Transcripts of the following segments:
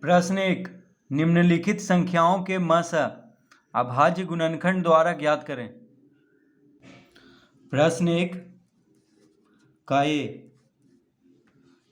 प्रश्न 1। निम्नलिखित संख्याओं के मस अभाज्य गुणनखंड द्वारा ज्ञात करें। प्रश्न 1 का ए।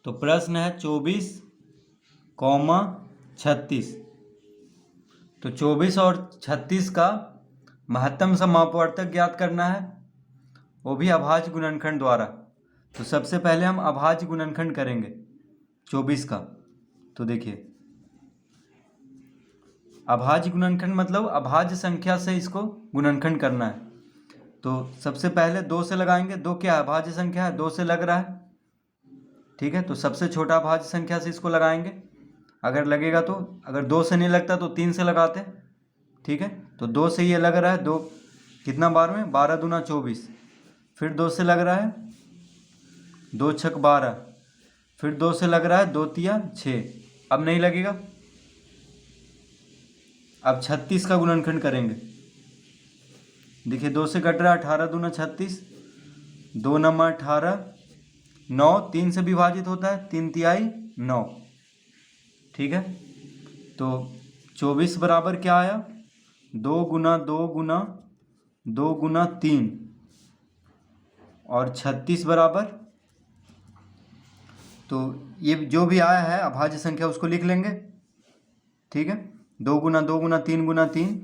तो प्रश्न है 24, 36। तो 24 और 36 का महत्तम समापवर्तक ज्ञात करना है, वो भी अभाज्य गुणनखंड द्वारा। तो सबसे पहले हम अभाज्य गुणनखंड करेंगे 24 का। तो देखिए, अभाज्य गुणनखंड मतलब अभाज्य संख्या से इसको गुणनखंड करना है। तो सबसे पहले 2 से लगाएंगे। 2 क्या है? अभाज्य संख्या है, 2 से लग रहा है। ठीक है, तो सबसे छोटा अभाज्य संख्या से इसको लगाएंगे अगर लगेगा तो। अगर 2 से नहीं लगता तो 3 से लगाते हैं। ठीक है, तो 2 से ये लग रहा है। 2 कितना बार में? 12 दूना 24। फिर 2 से लग रहा है 2 छक 12। फिर 2 से लग रहा है 2 तिया 6। अब नहीं लगेगा। अब 36 का गुणनखंड करेंगे। देखिए, 2 से कट रहा है 18 दूना 36, 2 नमा 18, 9 3 से विभाजित होता है, 3 तिहाई 9। ठीक है, तो 24 बराबर क्या आया? 2 गुना 2 गुना 2 गुना 3। और 36 बराबर, तो ये जो भी आया है अभाज्य संख्या उसको लिख लेंगे। ठीक है, 2 गुना 2 गुना 3 गुना 3।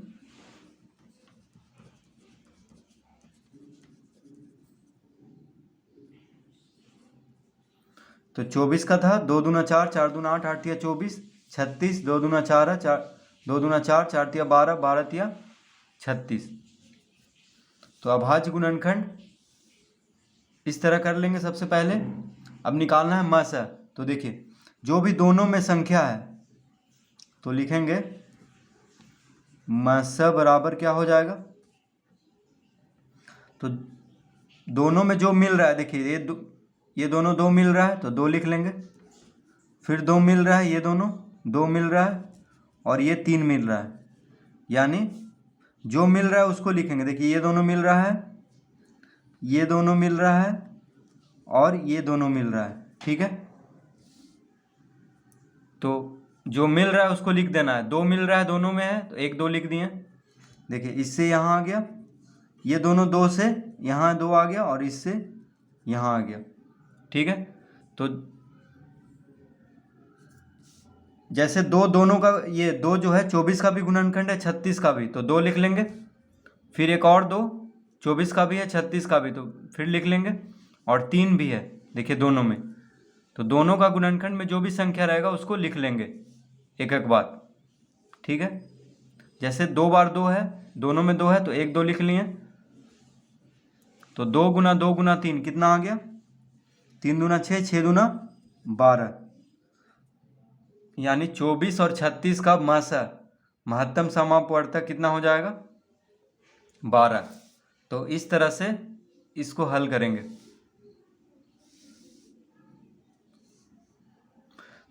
तो 24 का था 2 दूना 4, 4 दूना 8, 8 तिया 24, 36, 2 दूना 4 है, 2 दूना 4, 4 तिया 12, 12 तिया 36। तो अभाज्य गुणनखंड इस तरह कर लेंगे सबसे पहले। अब निकालना है मस। तो देखिए, जो भी दोनों में संख्या है तो लिखेंगे मस बराबर क्या हो जाएगा? तो दोनों में जो मिल रहा है, देखिए ये दोनों 2 मिल रहा है तो 2 लिख लेंगे। फिर 2 मिल रहा है, ये दोनों 2 मिल रहा है, और ये 3 मिल रहा है। यानी जो मिल रहा है उसको लिखेंगे। देखिए, ये दोनों मिल रहा है, ये दोनों मिल रहा है, और ये दोनों मिल रहा है। ठीक है, तो जो मिल रहा है उसको लिख देना है। 2 मिल रहा है, दोनों में है तो 1 2 लिख दिए। देखिए, इससे यहाँ आ गया, ये दोनों 2 से यहाँ 2 आ गया, और इससे यहाँ आ गया। ठीक है, तो जैसे दोनों का, ये 2 जो है 24 का भी गुणनखंड है, 36 का भी, तो 2 लिख लेंगे। फिर एक और 2 24 का भी है, 36 का भी, तो फिर लिख लेंगे। और 3 भी है, देखिए दोनों में। तो दोनों का गुणनखंड में जो भी संख्या रहेगा उसको लिख लेंगे एक एक बार। ठीक है, जैसे 2 बार 2 है, दोनों में 2 है तो 1 2 लिख लिए। तो 2 गुना 2 गुना 3 कितना आ गया? 3 दूना 6, 6 दूना 12। यानी 24 और 36 का मस महत्तम समापवर्तक कितना हो जाएगा? 12। तो इस तरह से इसको हल करेंगे।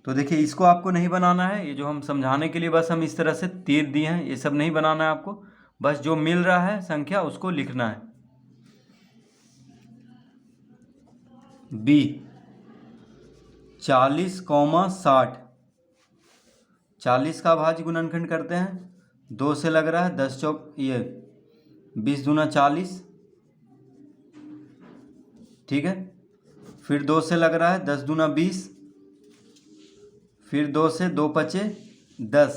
तो देखिए, इसको आपको नहीं बनाना है, ये जो हम समझाने के लिए बस हम इस तरह से तीर दिए हैं, ये सब नहीं बनाना है आपको। बस जो मिल रहा है संख्या उसको लिखना है। बी 40, 60। 40 का अभाज्य गुणनखंड करते हैं। 2 से लग रहा है 10 चौक, ये 20 दूना 40। ठीक है, फिर 2 से लग रहा है 10 दूना 20। फिर 2 से 2 पचे 10।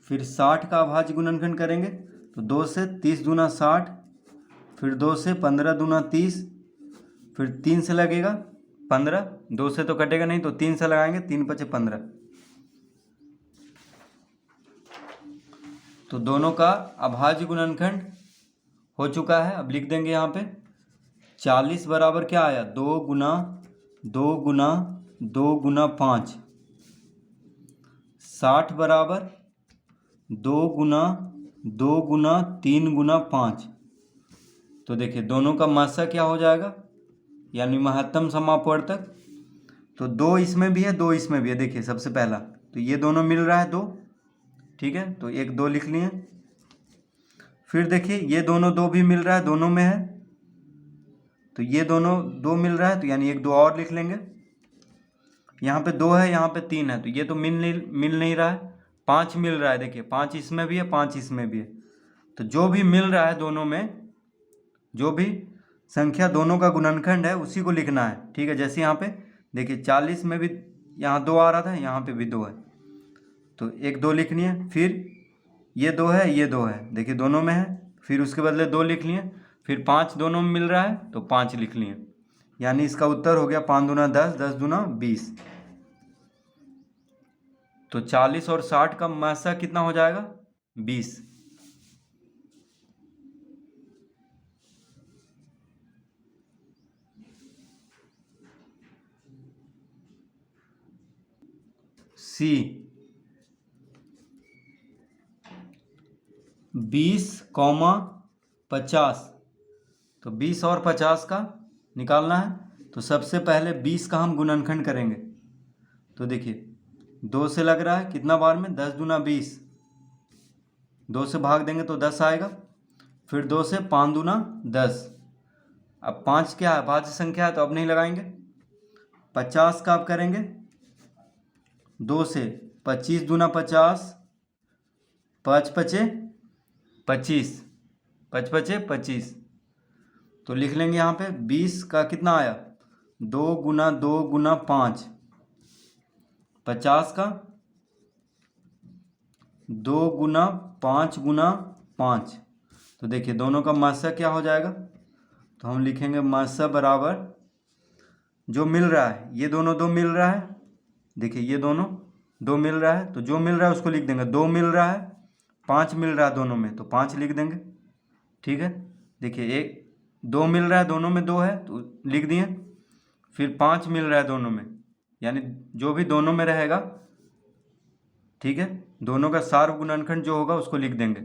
फिर 60 का अभाज्य गुणनखंड करेंगे तो 2 से 30 दूना 60। फिर 2 से 15 दूना 30। फिर 3 से लगेगा 15, 2 से तो कटेगा नहीं तो 3 से लगाएंगे, 3 पचे 15। तो दोनों का अभाज्य गुणनखंड हो चुका है। अब लिख देंगे यहाँ पे 40 बराबर क्या आया? 2 गुना 2 गुना 2 गुना 5। 60 बराबर 2 गुना 2 गुना 3 गुना 5। तो देखिए, दोनों का मस्सा क्या हो जाएगा? यानी महत्तम समापवर्तक। तो 2 इसमें भी है, 2 इसमें भी है। देखिए, सबसे पहला तो ये दोनों मिल रहा है 2। ठीक है, तो 1 2 लिख लिए। फिर देखिए, ये दोनों 2 भी मिल रहा है, दोनों में है, तो ये दोनों 2 मिल रहा है, तो यानी 1 2 और लिख लेंगे। यहाँ पे 2 है, यहाँ पे 3 है, तो ये तो मिल नहीं रहा है। 5 मिल रहा है, देखिए 5 इसमें भी है, 5 इसमें भी है। तो जो भी मिल रहा है दोनों में, जो भी संख्या दोनों का गुणनखंड है उसी को लिखना है, ठीक है। जैसे यहाँ पे देखिए 40 में भी यहाँ 2 आ रहा था, यहाँ पे भी 2 है, तो 1 2 लिखनी है। फिर ये 2 है, ये 2 है, देखिए दोनों में है, फिर उसके बदले 2 लिख लिए। फिर 5 दोनों में मिल रहा है तो 5 लिख लिए। यानी इसका उत्तर हो गया 5 दूना 10, 10 दूना 20। तो 40 और 60 का मासा कितना हो जाएगा? 20। सी 20,50। तो 20 और 50 का निकालना है, तो सबसे पहले 20 का हम गुणनखंड करेंगे। तो देखिए 2 से लग रहा है, कितना बार में? 10 दूना 20, 2 से भाग देंगे तो 10 आएगा। फिर 2 से 5 दूना 10। अब 5 क्या है? भाज्य संख्या है, तो अब नहीं लगाएंगे। 50 का अब करेंगे 2 से, 25 दूना 50, 5 पचे 25, 5 पचे 25। तो लिख लेंगे यहाँ पे 20 का कितना आया? 2 गुना 2 गुना 5। 50 का 2 गुना 5 गुना 5। तो देखिए दोनों का मासा क्या हो जाएगा? तो हम लिखेंगे मासा बराबर, जो मिल रहा है ये दोनों 2 मिल रहा है, देखिए ये दोनों 2 मिल रहा है, तो जो मिल रहा है उसको लिख देंगे। 2 मिल रहा है, 5 मिल रहा है दोनों में, तो 5 लिख देंगे, ठीक है। देखिए 2 मिल रहा है, दोनों में 2 है तो लिख दिए। फिर 5 मिल रहा है दोनों में, यानी जो भी दोनों में रहेगा, ठीक है, दोनों का सार्व गुणनखंड जो होगा उसको लिख देंगे।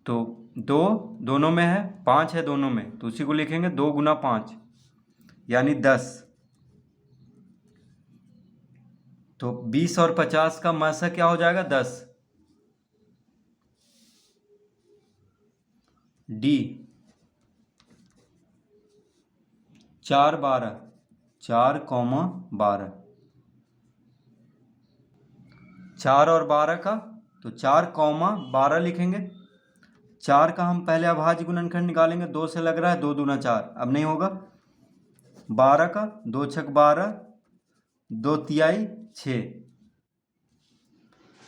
तो 2 दोनों में है, 5 है दोनों में, तो उसी को लिखेंगे 2 गुना 5, यानी 10। तो 20 और 50 का मासा क्या हो जाएगा? 10। डी 4 12, 4,12। 4 और 12 का, तो 4,12 लिखेंगे। 4 का हम पहले अभाज्य गुणनखंड निकालेंगे, 2 से लग रहा है, 2 दूना 4, अब नहीं होगा। 12 का 2 छक 12, 2 तिहाई 6।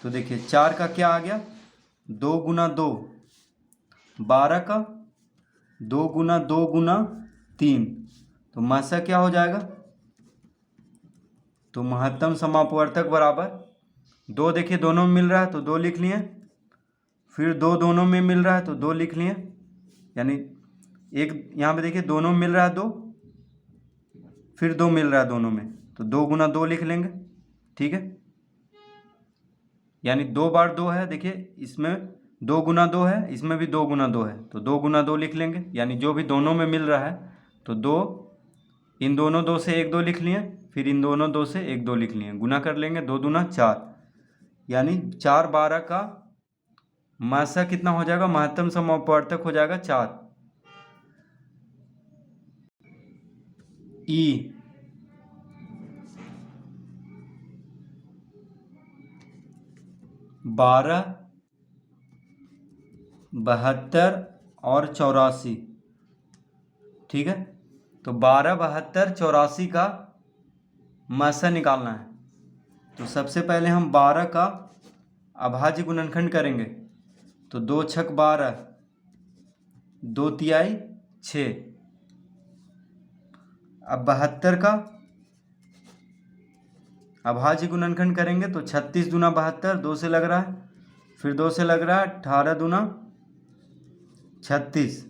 तो देखिए 4 का क्या आ गया? 2 गुना 2। 12 का 2 गुना 2 गुना 3। तो मासा क्या हो जाएगा? तो महत्तम समापवर्तक बराबर 2, देखिए दोनों में मिल रहा है तो 2 लिख लिए। फिर 2 दोनों में मिल रहा है तो 2 लिख लिए, यानी एक यहाँ पे देखिए दोनों में मिल रहा है 2, फिर 2 मिल रहा है दोनों में, तो 2 गुना 2 लिख लेंगे, ठीक है। यानी 2 बार 2 है, देखिए इसमें 2 गुना 2 है, इसमें भी 2 गुना 2 है, तो 2 गुना 2 लिख लेंगे। यानी जो भी दोनों में मिल रहा है तो 2, इन दोनों 2 से 1 2 लिख लिए, फिर इन दोनों 2 से 1 2 लिख लिए, गुना कर लेंगे, 2 दूना 4, यानी 4 12 का मासा कितना हो जाएगा? महत्तम समापवर्तक हो जाएगा 4। ई 12 72 और 84, ठीक है। तो 12 72 84 का मासा निकालना है। तो सबसे पहले हम 12 का अभाज्य गुणनखंड करेंगे, तो 2 छक 12, 2 तिहाई 6। अब 72 का अभाज्य गुणनखंड करेंगे तो 36 दूना 72, 2 से लग रहा है, फिर 2 से लग रहा है 18 दूना 36,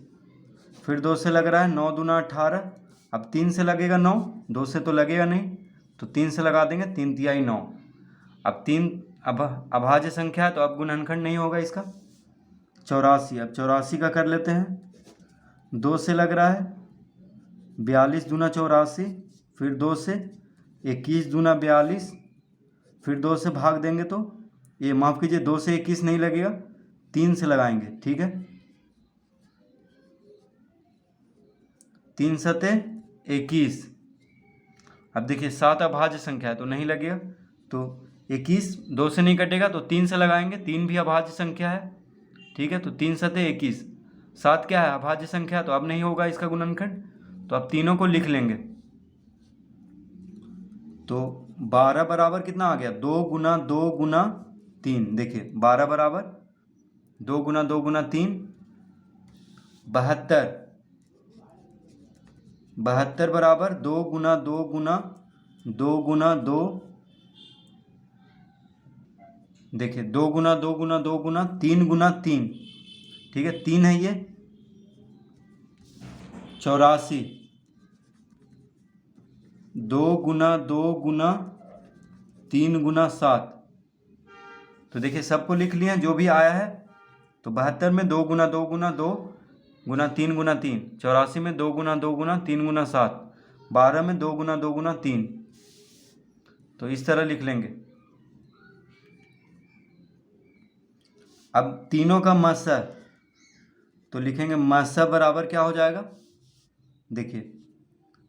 फिर 2 से लग रहा है 9 दूना 18, अब 3 से लगेगा 9, 2 से तो लगेगा नहीं, तो 3 से लगा देंगे, 3 तिहाई 9। अब 3 अब अभाज्य संख्या है तो अब गुणनखंड नहीं होगा इसका। 84, अब 84 का कर लेते हैं। 2 से लग रहा है 42 दूना 84, फिर 2 से 21 दूना 42, फिर 2 से भाग देंगे तो ये माफ़ कीजिए 2 से 21 नहीं लगेगा, 3 से लगाएंगे, ठीक है। 3 सते 21, अब देखिए 7 अभाज्य संख्या है तो नहीं लगेगा, तो 21 2 से नहीं कटेगा तो 3 से लगाएंगे, 3 भी अभाज्य संख्या है, ठीक है। तो 3 सते 21, 7 क्या है अभाज्य संख्या, तो अब नहीं होगा इसका गुणनखंड, तो अब तीनों को लिख लेंगे। तो 12 बराबर कितना आ गया, 2 गुना 2 गुना 3, देखिए 12 बराबर 2 गुना 2 गुना 3 72, 72 बराबर 2 गुना 2 गुना 2 गुना 2, देखिए 2 गुना 2 गुना 2 गुना 3 गुना 3, ठीक है 3 है ये 84, 2 गुना 2 गुना 3 गुना 7, तो देखिए सबको लिख लिया जो भी आया है। तो 72 में 2 गुना 2 गुना 2 गुना 3 गुना 3, 84 में 2 गुना 2 गुना 3 गुना 7, 12 में 2 गुना 2 गुना 3, तो इस तरह लिख लेंगे। अब तीनों का मासा, तो लिखेंगे मासा बराबर क्या हो जाएगा, देखिए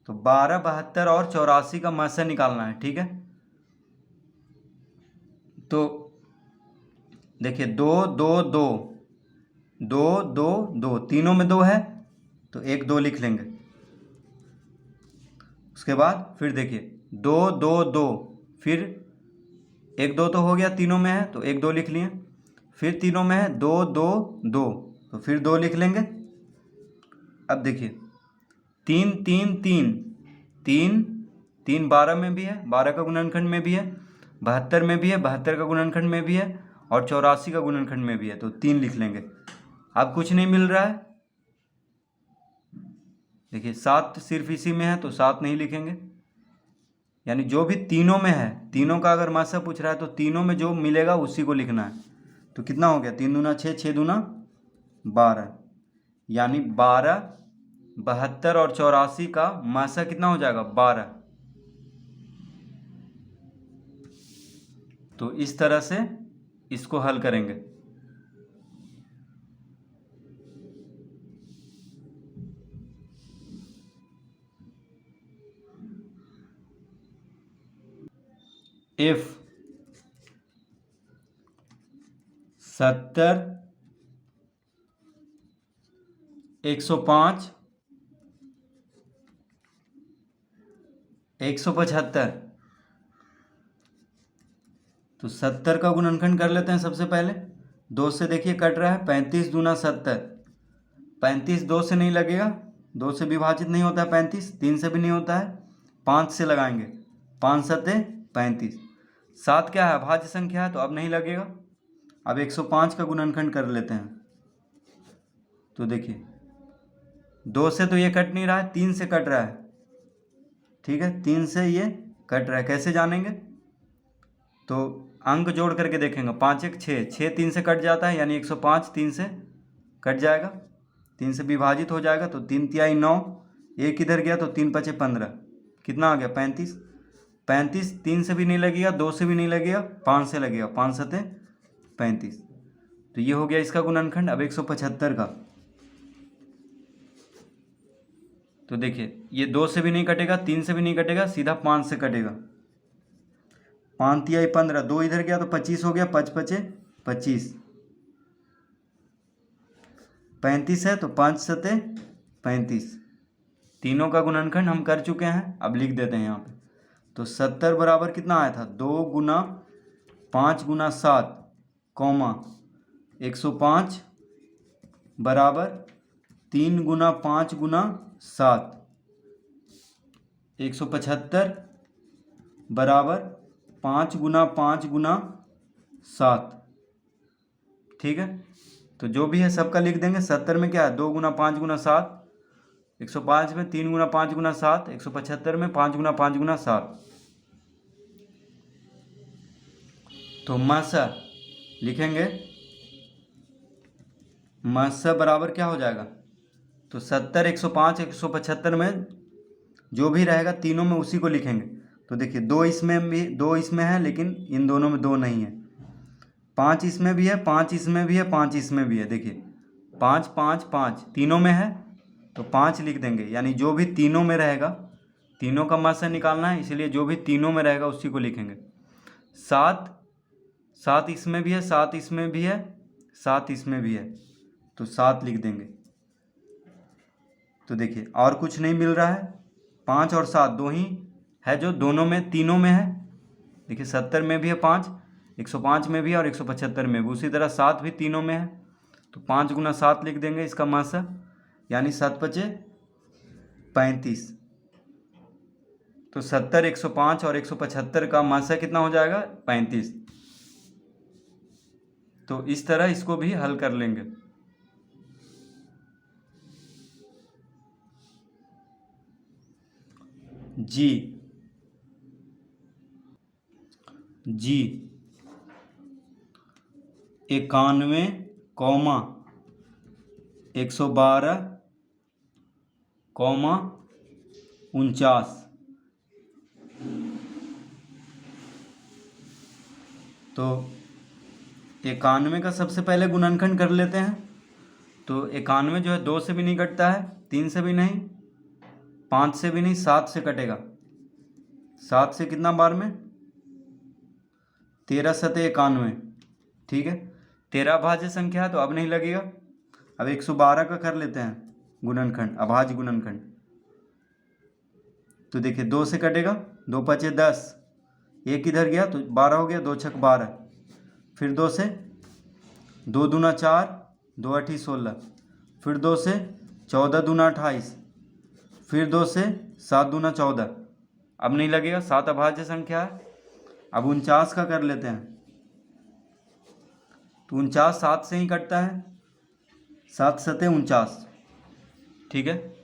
तो 12 72 और 84 का मासा निकालना है, ठीक है। तो देखिए 2 2 2 2 2 2, तीनों में 2 है तो 1 2 लिख लेंगे। उसके बाद फिर देखिए 2 2 2, फिर 1 2 तो हो गया, तीनों में है तो 1 2 लिख लिए, फिर तीनों में है 2 2 2, तो फिर 2 लिख लेंगे। अब देखिए 3 3 3 3 3 12 में भी है, 12 का गुणनखंड में भी है, 72 में भी है, 72 का गुणनखंड में भी है, और 84 का गुणनखंड में भी है, तो 3 लिख लेंगे। अब कुछ नहीं मिल रहा है, देखिए 7 सिर्फ इसी में है तो 7 नहीं लिखेंगे, यानी जो भी तीनों में है, तीनों का अगर मासा पूछ रहा है तो तीनों में जो मिलेगा उसी को लिखना है। तो कितना हो गया, 3 दूना 6, 6 दूना 12, यानी 12 72 और 84 का मासा कितना हो जाएगा 12। तो इस तरह से इसको हल करेंगे। इफ 70 105 175, तो 70 का गुणनखंड कर लेते हैं सबसे पहले। 2 से देखिए कट रहा है, 35 दूना 70, 35 2 से नहीं लगेगा, 2 से विभाजित नहीं होता है 35, 3 से भी नहीं होता है, 5 से लगाएंगे, 5 सते 35, 7 क्या है अभाज्य संख्या है तो अब नहीं लगेगा। अब 105 का गुणनखंड कर लेते हैं। तो देखिए 2 से तो ये कट नहीं रहा है, 3 से कट रहा है, ठीक है 3 से ये कट रहा है, कैसे जानेंगे, तो अंक जोड़ करके देखेंगे, 5 1 6, 6 3 से कट जाता है, यानी 105 3 से कट जाएगा, 3 से विभाजित हो जाएगा, तो 3 तिहाई 9, 1 इधर गया तो 3 पचे 15, कितना आ गया 35, 35 3 से भी नहीं लगेगा, 2 से भी नहीं लगेगा, 5 से लगेगा, 5 सते 35, तो ये हो गया इसका गुणनखंड। अब 175 का, तो देखिए ये 2 से भी नहीं कटेगा, 3 से भी नहीं कटेगा, सीधा 5 से कटेगा, 5 तिहाई 15, 2 इधर गया तो 25 हो गया, 5 पचे 25, 35 है तो 5 सते 35, तीनों का गुणनखंड हम कर चुके हैं, अब लिख देते हैं यहाँ पे। तो 70 बराबर कितना आया था, 2 गुना 5 गुना 7 कौमा 105 बराबर 3 गुना 5 गुना 7, 175 बराबर 5 गुना 5 गुना 7, ठीक है। तो जो भी है सबका लिख देंगे। 70 में क्या है 2 गुना 5 गुना 7, 105 में 3 गुना 5 गुना 7, 175 में 5 गुना 5 गुना 7। तो मासा लिखेंगे, मासा बराबर क्या हो जाएगा, तो 70 105 175 में जो भी रहेगा तीनों में उसी को लिखेंगे। तो देखिए 2 इसमें भी, 2 इसमें है लेकिन इन दोनों में 2 नहीं है, 5 इसमें भी है, 5 इसमें भी है, 5 इसमें भी है, देखिए 5 5 5 तीनों में है तो 5 लिख देंगे, यानी जो भी तीनों में रहेगा तीनों का मासा निकालना है, इसलिए जो भी तीनों में रहेगा उसी को लिखेंगे। 7 7 इसमें भी है, 7 इसमें भी है, 7 इसमें भी है, तो 7 लिख देंगे। तो देखिए और कुछ नहीं मिल रहा है, 5 और 7 दो ही है जो दोनों में तीनों में है। देखिए 70 में भी है 5, 105 में भी है और 175 में भी। उसी तरह 7 भी तीनों में है, तो 5 गुना 7 लिख देंगे इसका मासा, यानी 7 पचे 35। तो 70, 105 और 175 का मासा कितना हो जाएगा? 35। तो इस तरह इसको भी हल कर लेंगे। जी 91, 112, 49। तो 91 का सबसे पहले गुणनखंड कर लेते हैं। तो 91 जो है 2 से भी नहीं कटता है, 3 से भी नहीं, 5 से भी नहीं, 7 से कटेगा। 7 से कितना बार में? 13 सते 91। ठीक है, 13 अभाज्य संख्या है तो अब नहीं लगेगा। अब 112 का कर लेते हैं गुणनखंड, अभाज्य गुणनखंड। तो देखिए 2 से कटेगा, 2 पचे 10, 1 इधर गया तो 12 हो गया, 2 छक 12। फिर 2 से 2 दूना 4, 2 अठी 16। फिर 2 से 14 दूना 28। फिर 2 से 7 दूना 14। अब नहीं लगेगा, 7 अभाज्य संख्या है। अब 49 का कर लेते हैं। तो 49 7 से ही कटता है, 7 सते 49। ठीक है,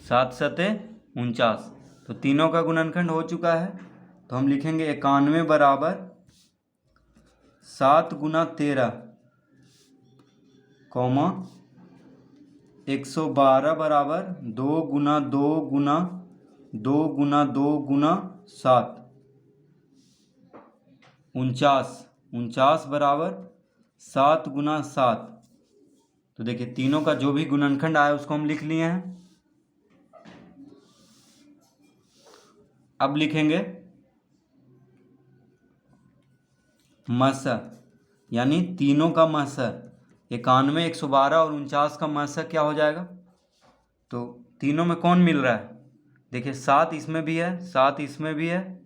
7 सते 49। तो तीनों का गुणनखंड हो चुका है। तो हम लिखेंगे 91 बराबर 7 गुना 13, 112 बराबर 2 गुना 2 गुना 2 गुना 2 गुना 7। 49 बराबर 7 गुना 7। तो देखिए तीनों का जो भी गुणनखंड आया उसको हम लिख लिए हैं। अब लिखेंगे मासा, यानी तीनों का मासा। 91, 112 और 49 का मासा क्या हो जाएगा? तो तीनों में कौन मिल रहा है? देखिए 7 इसमें भी है, 7 इसमें भी है,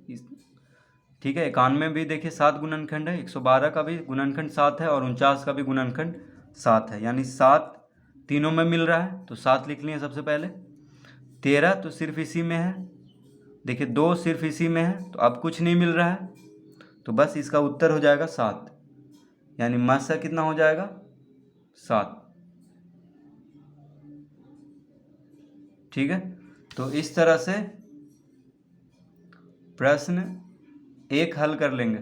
ठीक है। 91 भी देखिए 7 गुणनखंड है, 112 का भी गुणनखंड 7 है और 49 का भी गुणनखंड 7 है, यानी 7 तीनों में मिल रहा है। तो 7 लिख लिए सबसे पहले। 13 तो सिर्फ इसी में है, देखिए 2 सिर्फ इसी में है, तो अब कुछ नहीं मिल रहा है, तो बस इसका उत्तर हो जाएगा 7, यानी मासा कितना हो जाएगा? 7। ठीक है, तो इस तरह से प्रश्न 1 हल कर लेंगे।